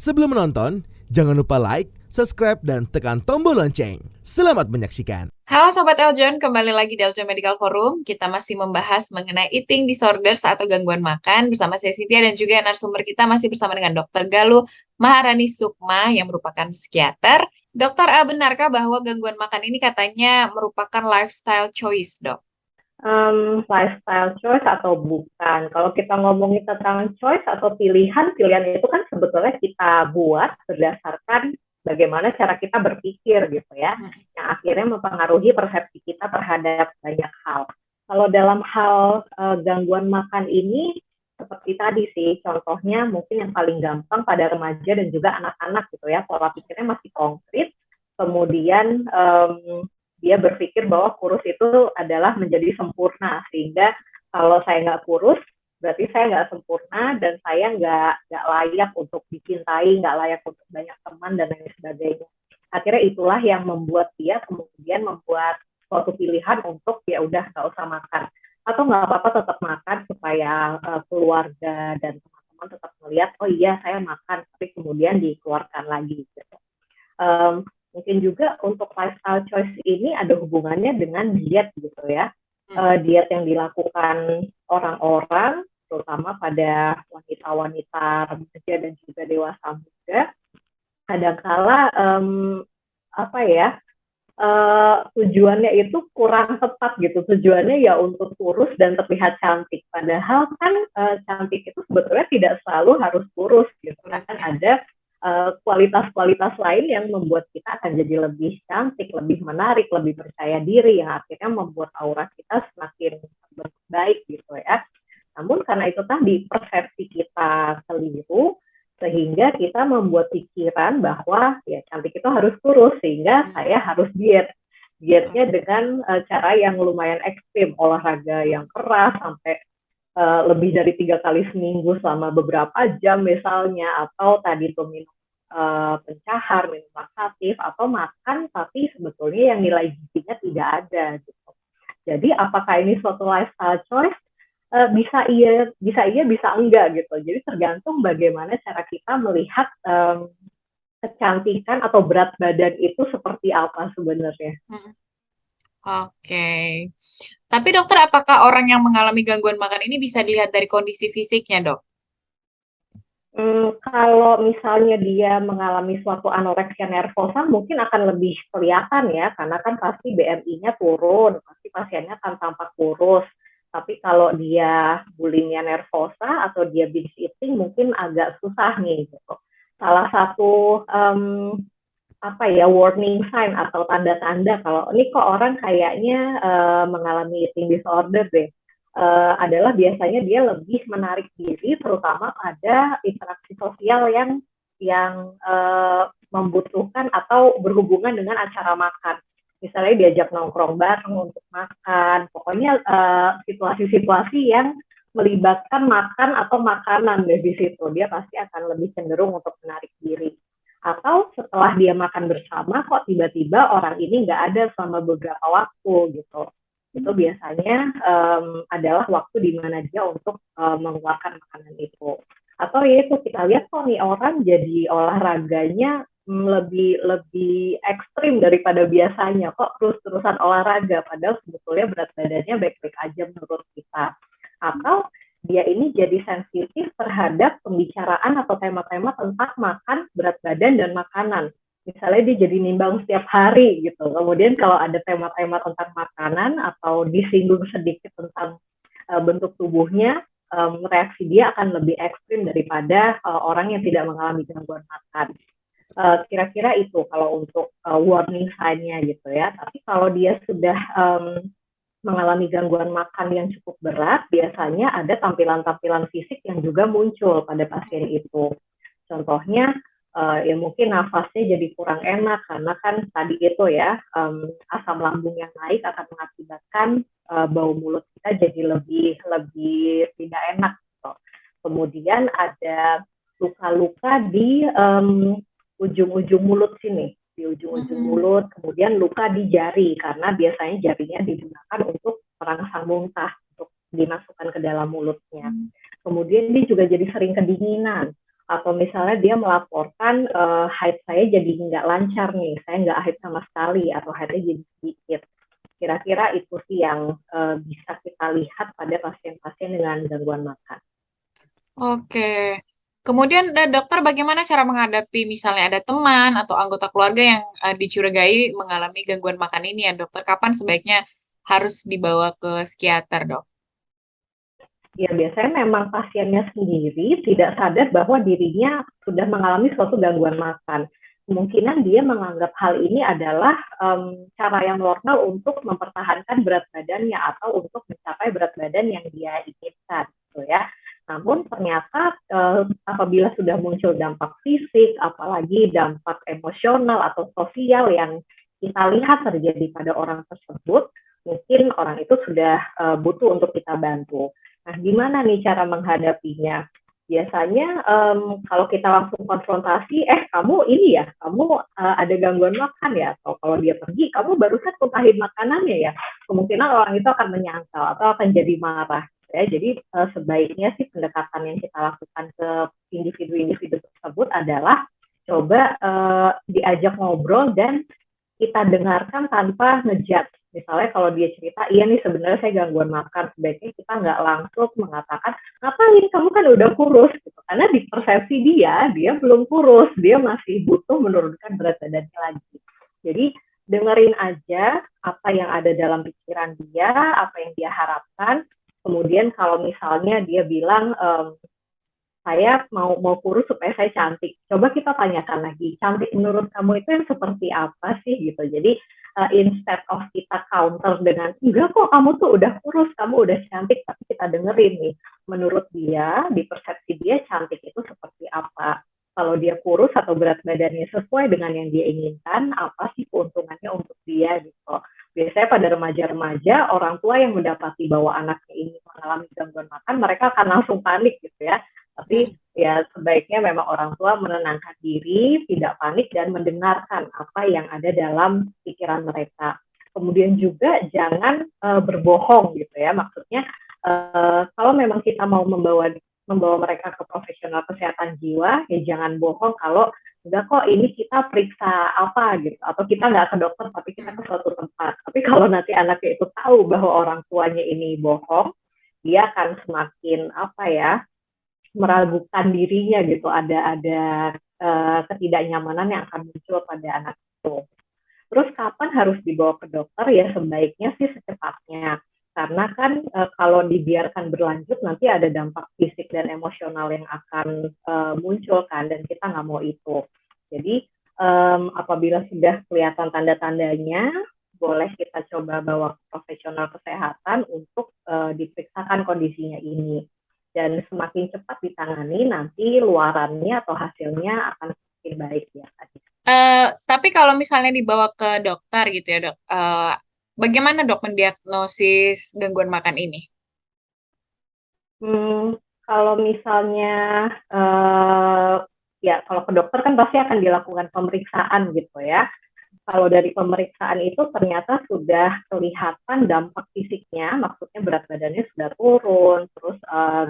Sebelum menonton, jangan lupa like, subscribe, dan tekan tombol lonceng. Selamat menyaksikan. Halo Sobat Eljon, kembali lagi di Eljon Medical Forum. Kita masih membahas mengenai eating disorders atau gangguan makan bersama saya Cynthia dan juga narasumber kita masih bersama dengan Dr. Galuh Maharani Sukma yang merupakan psikiater. Dokter, benarkah bahwa gangguan makan ini katanya merupakan lifestyle choice, Dok? Lifestyle choice atau bukan. Kalau kita ngomongin tentang choice atau pilihan itu kan sebetulnya kita buat berdasarkan bagaimana cara kita berpikir gitu ya, yang akhirnya mempengaruhi persepsi kita terhadap banyak hal. Kalau dalam hal gangguan makan ini, seperti tadi sih, contohnya mungkin yang paling gampang pada remaja dan juga anak-anak gitu ya, pola pikirnya masih konkret, kemudian dia berpikir bahwa kurus itu adalah menjadi sempurna, sehingga kalau saya nggak kurus, berarti saya nggak sempurna dan saya nggak layak untuk dicintai, nggak layak untuk banyak teman dan lain sebagainya. Akhirnya itulah yang membuat dia kemudian membuat suatu pilihan untuk ya udah nggak usah makan atau nggak apa-apa tetap makan supaya keluarga dan teman-teman tetap melihat oh iya saya makan, tapi kemudian dikeluarkan lagi gitu. Mungkin juga untuk lifestyle choice ini ada hubungannya dengan diet gitu ya. Diet yang dilakukan orang-orang, terutama pada wanita-wanita remaja dan juga dewasa muda, kadangkala tujuannya itu kurang tepat gitu. Tujuannya ya untuk kurus dan terlihat cantik. Padahal kan cantik itu sebetulnya tidak selalu harus kurus gitu. Kan ada kualitas-kualitas lain yang membuat kita akan jadi lebih cantik, lebih menarik, lebih percaya diri, yang akhirnya membuat aura kita semakin baik gitu ya. Namun karena itu tadi persepsi kita keliru, sehingga kita membuat pikiran bahwa ya cantik itu harus kurus, sehingga saya harus dietnya dengan cara yang lumayan ekstrim, olahraga yang keras sampai lebih dari 3 kali seminggu selama beberapa jam misalnya, atau tadi tuh minum pencahar, minum laksatif, atau makan tapi sebetulnya yang nilai gizinya tidak ada gitu. Jadi apakah ini suatu lifestyle choice? Bisa iya, bisa enggak gitu. Jadi tergantung bagaimana cara kita melihat kecantikan atau berat badan itu seperti apa sebenarnya. Oke. Tapi dokter, apakah orang yang mengalami gangguan makan ini bisa dilihat dari kondisi fisiknya, Dok? Kalau misalnya dia mengalami suatu anoreksia nervosa, mungkin akan lebih kelihatan ya, karena kan pasti BMI-nya turun, pasti pasiennya akan tampak kurus. Tapi kalau dia bulimia nervosa atau dia binge eating, mungkin agak susah nih gitu. Salah satu warning sign atau tanda-tanda kalau ini kok orang kayaknya mengalami eating disorder deh, adalah biasanya dia lebih menarik diri terutama pada interaksi sosial yang membutuhkan atau berhubungan dengan acara makan. Misalnya diajak nongkrong bareng untuk makan, pokoknya situasi-situasi yang melibatkan makan atau makanan di situ, dia pasti akan lebih cenderung untuk menarik diri. Atau setelah dia makan bersama kok tiba-tiba orang ini nggak ada selama beberapa waktu gitu. Itu biasanya adalah waktu di mana dia untuk mengeluarkan makanan itu. Atau ya itu kita lihat kok nih orang jadi olahraganya lebih ekstrim daripada biasanya, kok terus-terusan olahraga padahal sebetulnya berat badannya baik-baik aja menurut kita. Atau dia ini jadi sensitif terhadap pembicaraan atau tema-tema tentang makan, berat badan, dan makanan. Misalnya dia jadi nimbang setiap hari gitu. Kemudian kalau ada tema-tema tentang makanan atau disinggung sedikit tentang bentuk tubuhnya, reaksi dia akan lebih ekstrim daripada orang yang tidak mengalami gangguan makan. Kira-kira itu kalau untuk warning sign-nya gitu ya. Tapi kalau dia sudah mengalami gangguan makan yang cukup berat, biasanya ada tampilan-tampilan fisik yang juga muncul pada pasien itu. Contohnya, ya mungkin nafasnya jadi kurang enak, karena kan tadi itu ya, asam lambung yang naik akan mengakibatkan bau mulut kita jadi lebih tidak enak. Gitu. Kemudian ada luka-luka di ujung-ujung mulut sini, di ujung-ujung mulut, kemudian luka di jari, karena biasanya jarinya digunakan untuk merangsang muntah, untuk dimasukkan ke dalam mulutnya. Kemudian dia juga jadi sering kedinginan, atau misalnya dia melaporkan haid saya jadi nggak lancar nih, saya nggak haid sama sekali atau haidnya jadi sedikit. Kira-kira itu sih yang bisa kita lihat pada pasien-pasien dengan gangguan makan. Oke. Kemudian dokter bagaimana cara menghadapi misalnya ada teman atau anggota keluarga yang dicurigai mengalami gangguan makan ini ya dokter? Kapan sebaiknya harus dibawa ke psikiater, dok? Ya biasanya memang pasiennya sendiri tidak sadar bahwa dirinya sudah mengalami suatu gangguan makan. Kemungkinan dia menganggap hal ini adalah cara yang normal untuk mempertahankan berat badannya atau untuk mencapai berat badan yang dia inginkan, gitu ya. Namun ternyata apabila sudah muncul dampak fisik, apalagi dampak emosional atau sosial yang kita lihat terjadi pada orang tersebut, mungkin orang itu sudah butuh untuk kita bantu. Nah, gimana nih cara menghadapinya? Biasanya kalau kita langsung konfrontasi, kamu ini ya, kamu ada gangguan makan ya, atau kalau dia pergi, kamu barusan muntahin makanannya ya, kemungkinan orang itu akan menyangkal atau akan jadi marah. Ya, jadi sebaiknya sih pendekatan yang kita lakukan ke individu-individu tersebut adalah coba diajak ngobrol dan kita dengarkan tanpa ngejudge. Misalnya kalau dia cerita, iya nih sebenarnya saya gangguan makan, sebaiknya kita nggak langsung mengatakan, ngapain kamu kan udah kurus, gitu. Karena di persepsi dia belum kurus, dia masih butuh menurunkan berat badannya lagi. Jadi dengerin aja apa yang ada dalam pikiran dia, apa yang dia harapkan. Kemudian kalau misalnya dia bilang, saya mau kurus supaya saya cantik. Coba kita tanyakan lagi, cantik menurut kamu itu yang seperti apa sih gitu. Jadi instead of kita counter dengan enggak kok kamu tuh udah kurus, kamu udah cantik, tapi kita dengerin nih, menurut dia, di persepsi dia cantik itu seperti apa. Kalau dia kurus atau berat badannya sesuai dengan yang dia inginkan, apa sih keuntungannya untuk dia gitu. Biasanya pada remaja-remaja, orang tua yang mendapati bahwa anaknya ini mengalami gangguan makan, mereka akan langsung panik gitu ya. Tapi ya sebaiknya memang orang tua menenangkan diri, tidak panik, dan mendengarkan apa yang ada dalam pikiran mereka. Kemudian juga jangan berbohong gitu ya. Maksudnya kalau memang kita mau membawa mereka ke profesional kesehatan jiwa, ya jangan bohong kalau enggak kok ini kita periksa apa gitu, atau kita nggak ke dokter tapi kita ke suatu tempat. Tapi kalau nanti anaknya itu tahu bahwa orang tuanya ini bohong, dia akan semakin apa ya, meragukan dirinya gitu, ada ketidaknyamanan yang akan muncul pada anak itu. Terus kapan harus dibawa ke dokter? Ya sebaiknya sih secepatnya, karena kan kalau dibiarkan berlanjut nanti ada dampak fisik dan emosional yang akan muncul kan, dan kita nggak mau itu. Jadi apabila sudah kelihatan tanda-tandanya, boleh kita coba bawa ke profesional kesehatan untuk diperiksakan kondisinya ini. Dan semakin cepat ditangani, nanti luarannya atau hasilnya akan semakin baik ya. Tapi kalau misalnya dibawa ke dokter gitu ya dok, bagaimana dok mendiagnosis gangguan makan ini? Kalau misalnya ya kalau ke dokter kan pasti akan dilakukan pemeriksaan gitu ya. Kalau dari pemeriksaan itu ternyata sudah kelihatan dampak fisiknya, maksudnya berat badannya sudah turun, terus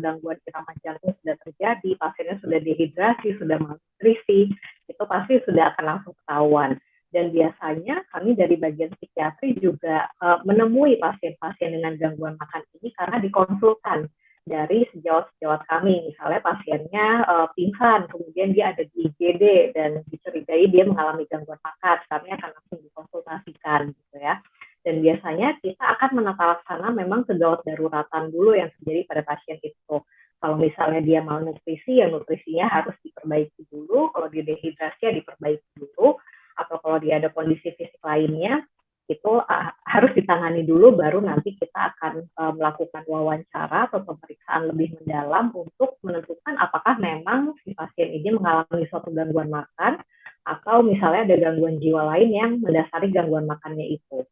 gangguan irama jantung sudah terjadi, pasiennya sudah dehidrasi, sudah malnutrisi, itu pasti sudah akan langsung ketahuan. Dan biasanya kami dari bagian psikiatri juga menemui pasien-pasien dengan gangguan makan ini karena dikonsultan dari sejawat-sejawat kami. Misalnya pasiennya pingsan, kemudian dia ada di IGD dan dicurigai dia mengalami gangguan makan, kami akan langsung dikonsultasikan gitu ya. Dan biasanya kita akan menata laksana memang kegawat daruratan dulu yang terjadi pada pasien itu. Kalau misalnya dia malnutrisi, ya nutrisinya harus diperbaiki dulu. Kalau dia dehidrasi, ya diperbaiki dulu. Atau kalau dia ada kondisi fisik lainnya, itu harus ditangani dulu, baru nanti kita akan melakukan wawancara atau pemeriksaan lebih mendalam untuk menentukan apakah memang si pasien ini mengalami suatu gangguan makan atau misalnya ada gangguan jiwa lain yang mendasari gangguan makannya itu.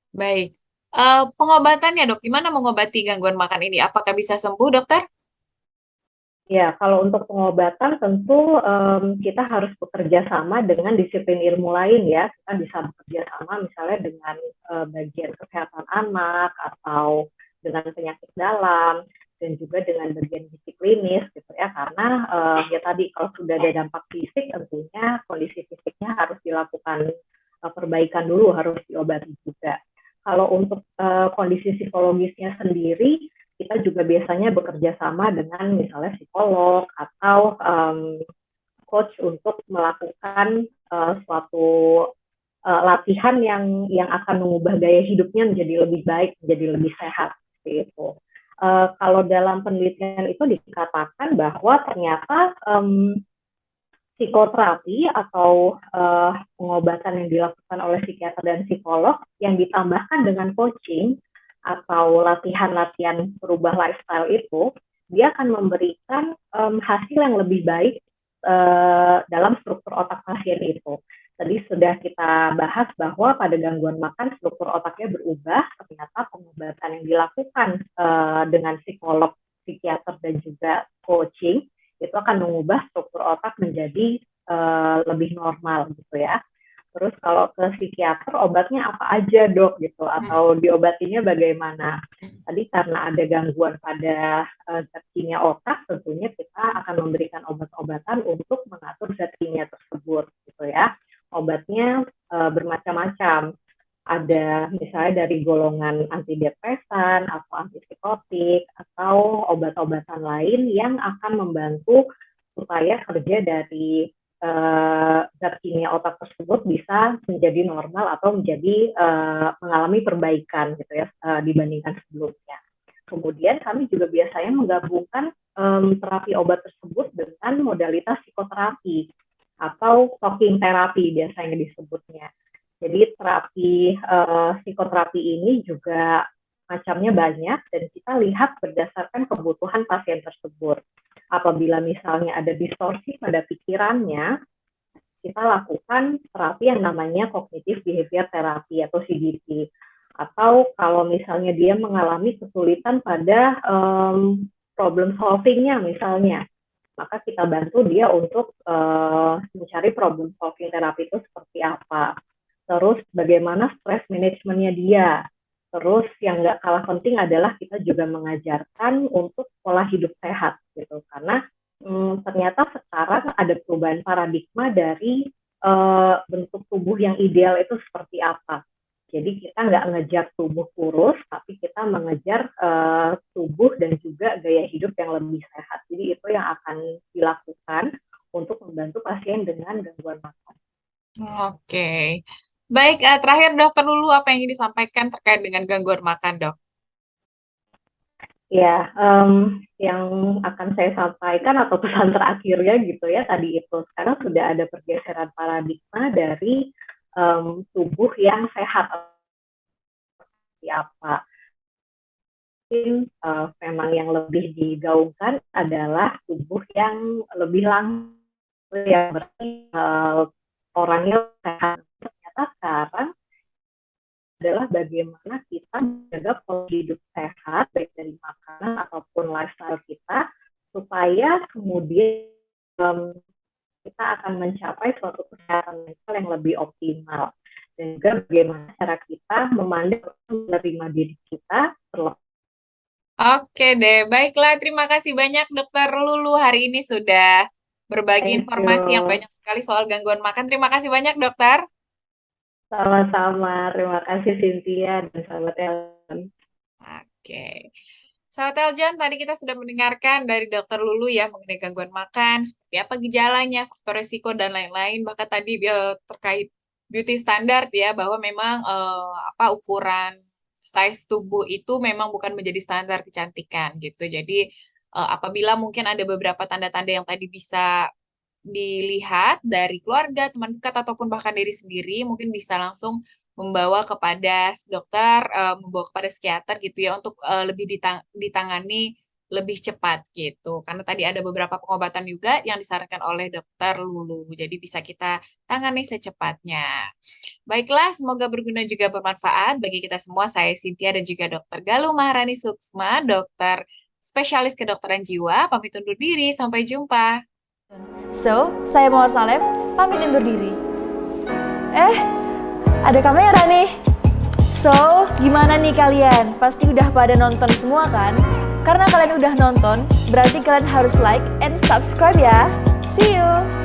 Baik. Pengobatannya dok, gimana mengobati gangguan makan ini? Apakah bisa sembuh dokter? Ya, kalau untuk pengobatan tentu kita harus bekerja sama dengan disiplin ilmu lain ya. Kita bisa bekerja sama misalnya dengan bagian kesehatan anak atau dengan penyakit dalam. dan juga dengan bagian gizi klinis gitu ya, karena ya tadi kalau sudah ada dampak fisik tentunya kondisi fisiknya harus dilakukan perbaikan dulu, harus diobati juga. Kalau untuk kondisi psikologisnya sendiri, kita juga biasanya bekerja sama dengan misalnya psikolog atau coach untuk melakukan suatu latihan yang akan mengubah gaya hidupnya menjadi lebih baik, menjadi lebih sehat seperti itu. Kalau dalam penelitian itu dikatakan bahwa ternyata psikoterapi atau pengobatan yang dilakukan oleh psikiater dan psikolog yang ditambahkan dengan coaching atau latihan-latihan berubah lifestyle itu, dia akan memberikan hasil yang lebih baik dalam struktur otak pasien itu. Tadi sudah kita bahas bahwa pada gangguan makan struktur otaknya berubah, ternyata pengobatan yang dilakukan dengan psikolog, psikiater, dan juga coaching itu akan mengubah struktur otak menjadi lebih normal gitu ya. Terus kalau ke psikiater obatnya apa aja dok gitu, atau diobatinya bagaimana? Tadi karena ada gangguan pada zat kimia otak, tentunya kita akan memberikan obat-obatan untuk mengatur zat kimia tersebut gitu ya. Obatnya bermacam-macam. Ada misalnya dari golongan antidepresan atau antipsikotik atau obat-obatan lain yang akan membantu supaya kerja dari zat kimia otak tersebut bisa menjadi normal atau menjadi mengalami perbaikan gitu ya dibandingkan sebelumnya. Kemudian kami juga biasanya menggabungkan terapi obat tersebut dengan modalitas psikoterapi atau talking therapy biasanya disebutnya. Jadi terapi psikoterapi ini juga macamnya banyak dan kita lihat berdasarkan kebutuhan pasien tersebut. Apabila misalnya ada distorsi pada pikirannya, kita lakukan terapi yang namanya cognitive behavior therapy atau CBT. Atau kalau misalnya dia mengalami kesulitan pada problem solving-nya misalnya, maka kita bantu dia untuk mencari problem solving terapi itu seperti apa. Terus bagaimana stress management-nya dia. Terus yang nggak kalah penting adalah kita juga mengajarkan untuk pola hidup sehat gitu. Karena ternyata sekarang ada perubahan paradigma dari bentuk tubuh yang ideal itu seperti apa. Jadi kita nggak ngejar tubuh kurus, tapi kita mengejar tubuh dan juga gaya hidup yang lebih sehat. Jadi itu yang akan dilakukan untuk membantu pasien dengan gangguan makan. Oke. Baik, terakhir Dokter Lulu apa yang ingin disampaikan terkait dengan gangguan makan, Dok? Ya, yang akan saya sampaikan atau pesan terakhirnya gitu ya tadi itu. Sekarang sudah ada pergeseran paradigma dari tubuh yang sehat seperti apa. Mungkin memang yang lebih digaungkan adalah tubuh yang lebih langsung, yang berarti orangnya sehat. Ternyata sekarang adalah bagaimana kita menjaga pola hidup sehat, baik dari makanan ataupun lifestyle kita, supaya kemudian kita akan mencapai suatu kesehatan mental yang lebih optimal. Dan juga bagaimana cara kita memandang menerima diri kita terlepas. Oke deh, baiklah. Terima kasih banyak Dokter Lulu hari ini sudah berbagi informasi yang banyak sekali soal gangguan makan. Terima kasih banyak, Dokter. Sama-sama, terima kasih Cynthia dan sahabat Ellen. Oke. Sahabat Eljan, tadi kita sudah mendengarkan dari Dokter Lulu ya mengenai gangguan makan, seperti apa gejalanya, faktor risiko, dan lain-lain. Bahkan tadi terkait beauty standard ya, bahwa memang ukuran size tubuh itu memang bukan menjadi standar kecantikan gitu. Jadi apabila mungkin ada beberapa tanda-tanda yang tadi bisa dilihat dari keluarga, teman dekat, ataupun bahkan diri sendiri, mungkin bisa langsung membawa kepada dokter, membawa kepada psikiater gitu ya, untuk lebih ditangani lebih cepat gitu. Karena tadi ada beberapa pengobatan juga yang disarankan oleh Dokter Lulu, jadi bisa kita tangani secepatnya. Baiklah, semoga berguna juga bermanfaat bagi kita semua. Saya Cynthia dan juga Dokter Galuh Maharani Suksma, dokter spesialis kedokteran jiwa, pamit undur diri, sampai jumpa. So, saya Mawar Salem, pamit undur diri. Ada kamera nih. So, gimana nih kalian? Pasti udah pada nonton semua kan? Karena kalian udah nonton, berarti kalian harus like and subscribe ya. See you!